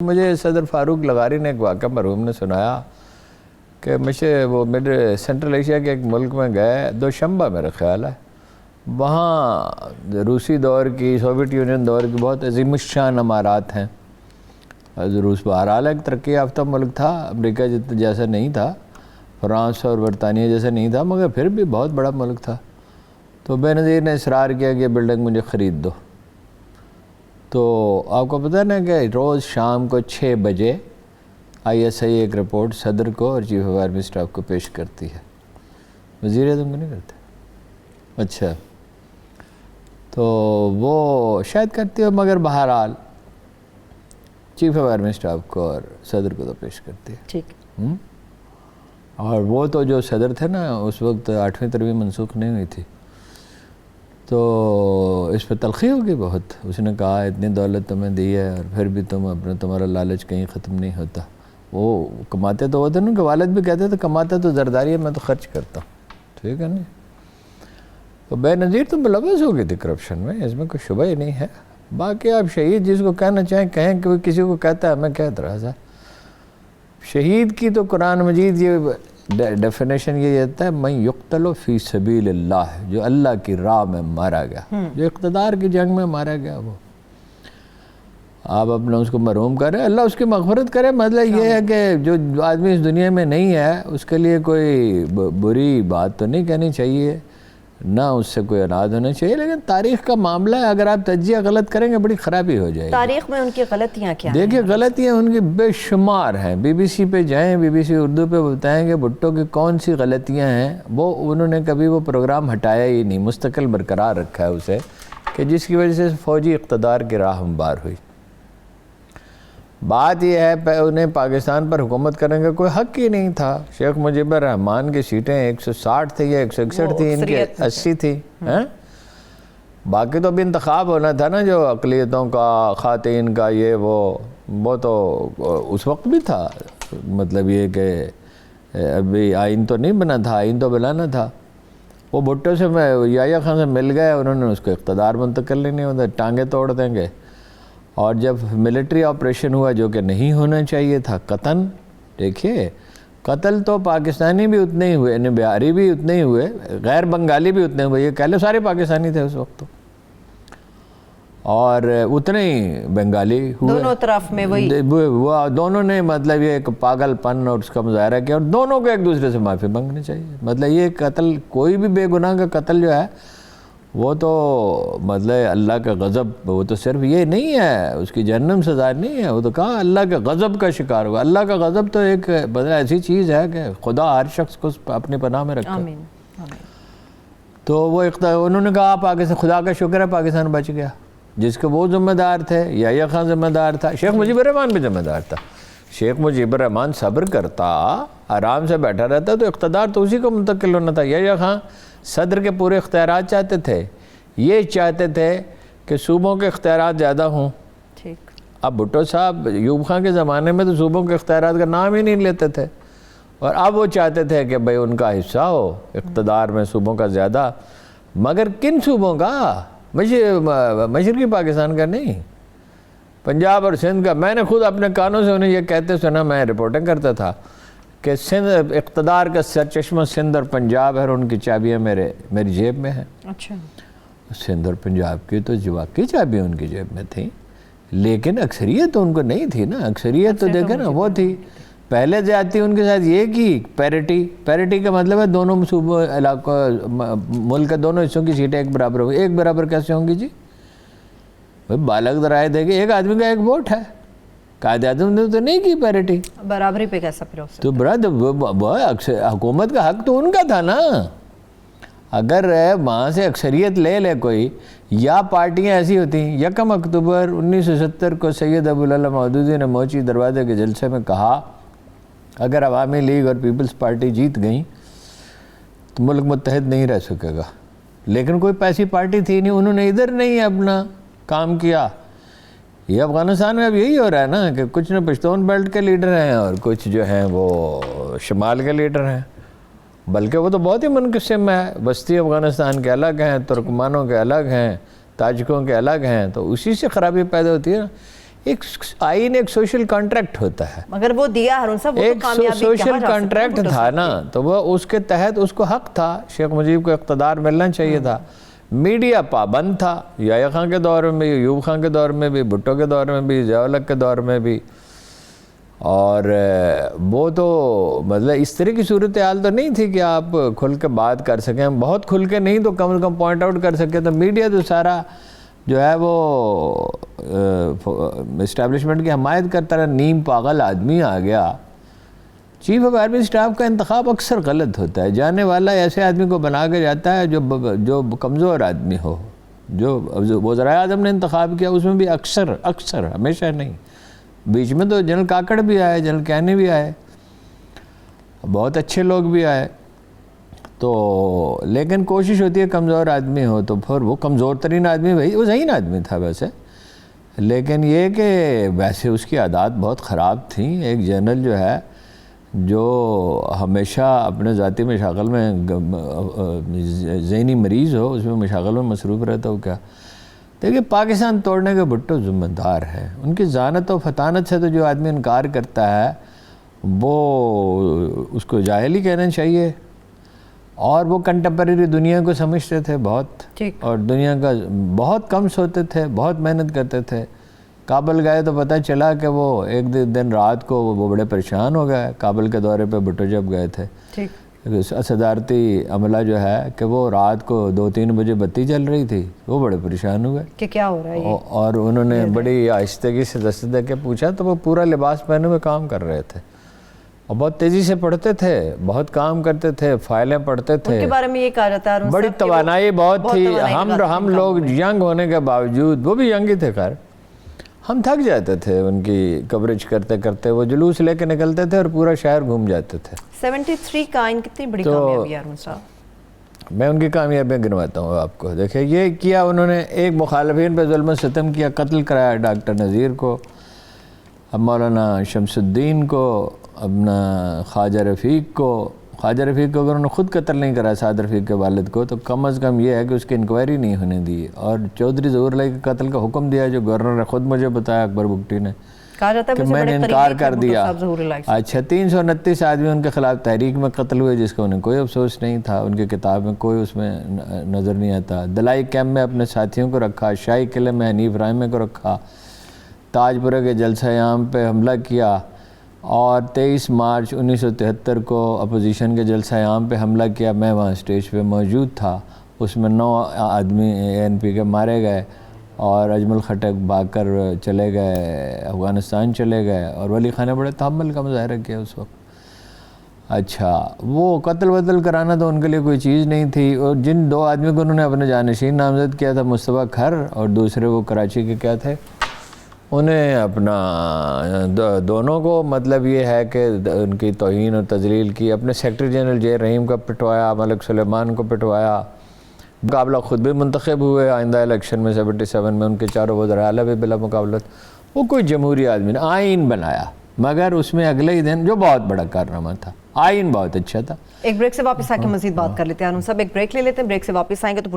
مجھے صدر فاروق لغاری نے ایک واقعہ مرحوم نے سنایا کہ وہ میرے سینٹرل ایشیا کے ایک ملک میں گئے، دوشنبہ میرا خیال ہے، وہاں روسی دور کی، سوویت یونین دور کی بہت عظیم الشان عمارات ہیں۔ روس بہرحال ایک ترقی یافتہ ملک تھا، امریکہ جیسا نہیں تھا، فرانس اور برطانیہ جیسا نہیں تھا، مگر پھر بھی بہت بڑا ملک تھا۔ تو بے نظیر نے اصرار کیا کہ یہ بلڈنگ مجھے خرید دو۔ تو آپ کو پتہ نا کہ روز شام کو 6 بجے ISI ایک رپورٹ صدر کو اور چیف آف آرمی اسٹاف کو پیش کرتی ہے، وزیر اعظم کو نہیں کرتے۔ اچھا، تو وہ شاید کرتی ہو، مگر بہرحال چیف آف آرمی اسٹاف کو اور صدر کو تو پیش کرتی ہے۔ ٹھیک۔ اور وہ تو جو صدر تھے نا، اس وقت 8ویں ترمیم منسوخ نہیں ہوئی تھی، تو اس پہ تلخی ہوگی بہت۔ اس نے کہا اتنی دولت تمہیں دی ہے اور پھر بھی تمہارا لالچ کہیں ختم نہیں ہوتا۔ وہ کماتے تو ہوتے نا، کہ والد بھی کہتے تھے کماتا تو زرداری ہے، میں تو خرچ کرتا ہوں، ٹھیک ہے نا۔ تو بے نظیر تو ملوث ہو گئی تھی کرپشن میں، اس میں کوئی شبہ ہی نہیں ہے۔ باقی آپ شہید جس کو کہنا چاہیں کہیں، کہ کسی کو کہتا ہے میں کہہ رہا تھا، شہید کی تو قرآن مجید یہ ڈیفینیشن یہ دیتا ہے، من یقتل فی سبیل اللہ، جو اللہ کی راہ میں مارا گیا، جو اقتدار کی جنگ میں مارا گیا، وہ آپ اپنا اس کو مرحوم کریں، اللہ اس کی مغفرت کرے۔ مطلب یہ ہے کہ جو آدمی اس دنیا میں نہیں ہے اس کے لیے کوئی بری بات تو نہیں کہنی چاہیے، نہ اس سے کوئی اناد ہونا چاہیے، لیکن تاریخ کا معاملہ ہے، اگر آپ تجزیہ غلط کریں گے بڑی خرابی ہو جائے گی۔ تاریخ میں ان کی غلطیاں کیا ہیں؟ دیکھیں غلطیاں ان کی بے شمار ہیں، BBC پہ جائیں، BBC اردو پہ بتائیں گے بھٹو کی کون سی غلطیاں ہیں۔ وہ انہوں نے کبھی وہ پروگرام ہٹایا ہی نہیں، مستقل برقرار رکھا ہے اسے، کہ جس کی وجہ سے فوجی اقتدار کی راہ ہموار ہوئی۔ بات یہ ہے انہیں پاکستان پر حکومت کرنے کا کوئی حق ہی نہیں تھا۔ شیخ مجیب الرحمان کی سیٹیں 160 تھی یا 161 تھی، ان کے 80 تھی۔ باقی تو ابھی انتخاب ہونا تھا نا، جو اقلیتوں کا، خواتین کا، یہ وہ تو اس وقت بھی تھا۔ مطلب یہ کہ ابھی آئین تو نہیں بنا تھا، آئین تو بنانا تھا۔ وہ بھٹو سے یحییٰ خان سے مل گئے، انہوں نے اس کو اقتدار منتقل نہیں ہوتا، ٹانگیں توڑ دیں گے۔ اور جب ملٹری آپریشن ہوا جو کہ نہیں ہونا چاہیے تھا، قتل، دیکھیے قتل تو پاکستانی بھی اتنے ہی ہوئے، یعنی بہاری بھی اتنے ہی ہوئے، غیر بنگالی بھی اتنے ہوئے، یہ کہہ لو سارے پاکستانی تھے اس وقت، اور اتنے ہی بنگالی ہوئے۔ دونوں طرف میں وہی دونوں نے مطلب یہ ایک پاگل پن اور اس کا مظاہرہ کیا، اور دونوں کو ایک دوسرے سے معافی مانگنی چاہیے۔ مطلب یہ قتل، کوئی بھی بے گناہ کا قتل جو ہے وہ تو مطلب اللہ کا غضب، وہ تو صرف یہ نہیں ہے، اس کی جہنم سزا نہیں ہے، وہ تو کہا اللہ کے غضب کا شکار ہوا۔ اللہ کا غضب تو ایک ایسی چیز ہے کہ خدا ہر شخص کو اپنی پناہ میں رکھے۔ آمین آمین۔ تو وہ انہوں نے کہا پاکستان، خدا کا شکر ہے پاکستان بچ گیا، جس کے وہ ذمہ دار تھے، یحییٰ خان ذمہ دار تھا، شیخ مجیب الرحمان بھی ذمہ دار تھا۔ شیخ مجیب الرحمان صبر کرتا، آرام سے بیٹھا رہتا تو اقتدار تو اسی کو منتقل ہونا تھا۔ یحییٰ خان صدر کے پورے اختیارات چاہتے تھے، یہ چاہتے تھے کہ صوبوں کے اختیارات زیادہ ہوں۔ ٹھیک۔ اب بھٹو صاحب ایوب خان کے زمانے میں تو صوبوں کے اختیارات کا نام ہی نہیں لیتے تھے، اور اب وہ چاہتے تھے کہ بھئی ان کا حصہ ہو اقتدار میں، صوبوں کا زیادہ، مگر کن صوبوں کا؟ مشرقی پاکستان کا نہیں، پنجاب اور سندھ کا۔ میں نے خود اپنے کانوں سے انہیں یہ کہتے سنا، میں رپورٹنگ کرتا تھا کہ سندھ اقتدار کا سرچشمہ سندھ اور پنجاب ہے، اور ان کی چابیاں میری جیب میں ہیں۔ اچھا، سندھ اور پنجاب کی تو واقعی چابیاں ان کی جیب میں تھیں، لیکن اکثریت تو ان کو نہیں تھی نا۔ اکثریت تو دیکھیں نا، وہ تھی پہلے زیادتی ان کے ساتھ یہ کی پیرٹی کا مطلب ہے دونوں صوبوں علاقوں ملک کے دونوں حصوں کی سیٹیں ایک برابر ہوں گی۔ ایک برابر کیسے ہوں گی جی؟ بالغ رائے دے گی، ایک آدمی کا ایک ووٹ ہے، قائد اعظم نے تو نہیں کی پیرٹی، برابری پہ کیسا پھر ہو سکتا؟ تو براد حکومت کا حق تو ان کا تھا نا۔ اگر وہاں سے اکثریت لے کوئی، یا پارٹیاں ایسی ہوتی ہیں۔ 1 اکتوبر 1970 کو سید ابوالعلا مودودی نے موچی دروازے کے جلسے میں کہا اگر عوامی لیگ اور پیپلز پارٹی جیت گئیں تو ملک متحد نہیں رہ سکے گا، لیکن کوئی پیسی پارٹی تھی نہیں، انہوں نے ادھر نہیں اپنا کام کیا۔ یہ افغانستان میں اب یہی ہو رہا ہے نا، کہ کچھ نے پشتون بیلٹ کے لیڈر ہیں اور کچھ جو ہیں وہ شمال کے لیڈر ہیں، بلکہ وہ تو بہت ہی منقسم ہے، بستی افغانستان کے الگ ہیں، ترکمانوں کے الگ ہیں، تاجکوں کے الگ ہیں، تو اسی سے خرابی پیدا ہوتی ہے نا۔ ایک آئین ایک سوشل کانٹریکٹ ہوتا ہے, مگر وہ دیا ہارون صاحب, وہ تو ایک کامیابی سوشل کانٹریکٹ تھا نا, تو وہ اس کے تحت اس کو حق تھا, شیخ مجیب کو اقتدار ملنا چاہیے تھا. میڈیا پابند تھا, یحییٰ خان کے دور میں بھی, ایوب خان کے دور میں بھی, بھٹو کے دور میں بھی, ضیاء الحق کے دور میں بھی. اور وہ تو مطلب اس طرح کی صورتحال تو نہیں تھی کہ آپ کھل کے بات کر سکیں, ہم بہت کھل کے نہیں تو کم از کم پوائنٹ آؤٹ کر سکے. تو میڈیا تو سارا جو ہے وہ اسٹیبلشمنٹ کی حمایت کرتا رہا. نیم پاگل آدمی آ گیا. چیف آف آرمی اسٹاف کا انتخاب اکثر غلط ہوتا ہے, جانے والا ایسے آدمی کو بنا کے جاتا ہے جو کمزور آدمی ہو. جو وزرائے اعظم نے انتخاب کیا اس میں بھی اکثر ہمیشہ نہیں, بیچ میں تو جنرل کاکڑ بھی آئے, جنرل کینی بھی آئے, بہت اچھے لوگ بھی آئے. تو لیکن کوشش ہوتی ہے کمزور آدمی ہو تو پھر وہ کمزور ترین آدمی وہی, وہ ذہین آدمی تھا ویسے, لیکن یہ کہ ویسے اس کی عادات بہت خراب تھیں. ایک جنرل جو ہے جو ہمیشہ اپنے ذاتی مشاغل میں ذہنی مریض ہو, اس میں مشاغل میں مصروف رہتا ہو. کیا دیکھیے, پاکستان توڑنے کے بھٹو ذمہ دار ہے. ان کی ذانت و فطانت سے تو جو آدمی انکار کرتا ہے وہ اس کو جاہل ہی کہنا چاہیے. اور وہ کنٹمپریری دنیا کو سمجھتے تھے بہت, اور دنیا کا بہت کم سوتے تھے, بہت محنت کرتے تھے. کابل گئے تو پتہ چلا کہ وہ ایک دن رات کو وہ بڑے پریشان ہو گئے. کابل کے دورے پہ بھٹو جب گئے تھے, صدارتی عملہ جو ہے کہ وہ رات کو 2-3 بجے بتی چل رہی تھی, وہ بڑے پریشان ہوئے کہ کیا ہو رہا ہے. اور انہوں نے بڑی آہستگی سے دست دے کے پوچھا تو وہ پورا لباس پہنے ہوئے کام کر رہے تھے, اور بہت تیزی سے پڑھتے تھے, بہت کام کرتے تھے, فائلیں پڑھتے تھے. ان کے بارے میں یہ کہا جاتا ہے بڑی توانائی بہت تھی. ہم لوگ ینگ ہونے کے باوجود, وہ بھی ینگ ہی تھے خیر, ہم تھک جاتے تھے ان کی کوریج کرتے کرتے. وہ جلوس لے کے نکلتے تھے اور پورا شہر گھوم جاتے تھے. 73 کا آئین کتنی بڑی کامیابی ہے ہارون صاحب. میں ان کی کامیابیاں گنواتا ہوں آپ کو. دیکھیں, یہ کیا انہوں نے, ایک مخالفین پہ ظلم و ستم کیا, قتل کرایا ڈاکٹر نذیر کو, اب مولانا شمس الدین کو, اپنا خواجہ رفیق کو اگر انہوں نے خود قتل نہیں کرا سعد رفیق کے والد کو, تو کم از کم یہ ہے کہ اس کی انکوائری نہیں ہونے دی. اور چودھری ظہور علیہ کے قتل کا حکم دیا, جو گورنر نے خود مجھے بتایا, اکبر بگٹی نے, کہ میں نے انکار کر دیا. اچھا, 329 آدمی ان کے خلاف تحریک میں قتل ہوئے, جس کا انہیں کوئی افسوس نہیں تھا. ان کی کتاب میں کوئی اس میں نظر نہیں آتا. دلائی کیمپ میں اپنے ساتھیوں کو رکھا, شاہی قلعے میں حنیف رائمے کو رکھا, تاج پورہ کے جلسہ عام پہ حملہ کیا, اور 23 مارچ 1973 کو اپوزیشن کے جلسہ عام پہ حملہ کیا. میں وہاں اسٹیج پہ موجود تھا. اس میں 9 آدمی ANP کے مارے گئے, اور اجمل خٹک بھاگ کر چلے گئے, افغانستان چلے گئے, اور ولی خان نے بڑے تحمل کا مظاہرہ کیا اس وقت. اچھا, وہ قتل وتل کرانا تو ان کے لیے کوئی چیز نہیں تھی. اور جن 2 آدمی کو انہوں نے اپنے جانشین نامزد کیا تھا, مصطفیٰ کھر اور دوسرے وہ کراچی کے کیا تھے, انہیں اپنا دونوں کو مطلب یہ ہے کہ ان کی توہین اور تذلیل کی. اپنے سیکرٹری جنرل جے رحیم کو پٹوایا, ملک سلیمان کو پٹوایا. مقابلہ خود بھی منتخب ہوئے آئندہ الیکشن میں 77 میں, ان کے 4 وزراء اعلیٰ بھی بلا مقابلت. وہ کوئی جمہوری آدمی نے آئین بنایا, مگر اس میں اگلے ہی دن جو بہت بڑا کارنامہ تھا, آئین بہت اچھا تھا. ایک بریک سے واپس آ کے مزید بات کر لیتے ہیں ہارون صاحب. ایک بریک لے لیتے ہیں, بریک سے واپس آئیں گے تو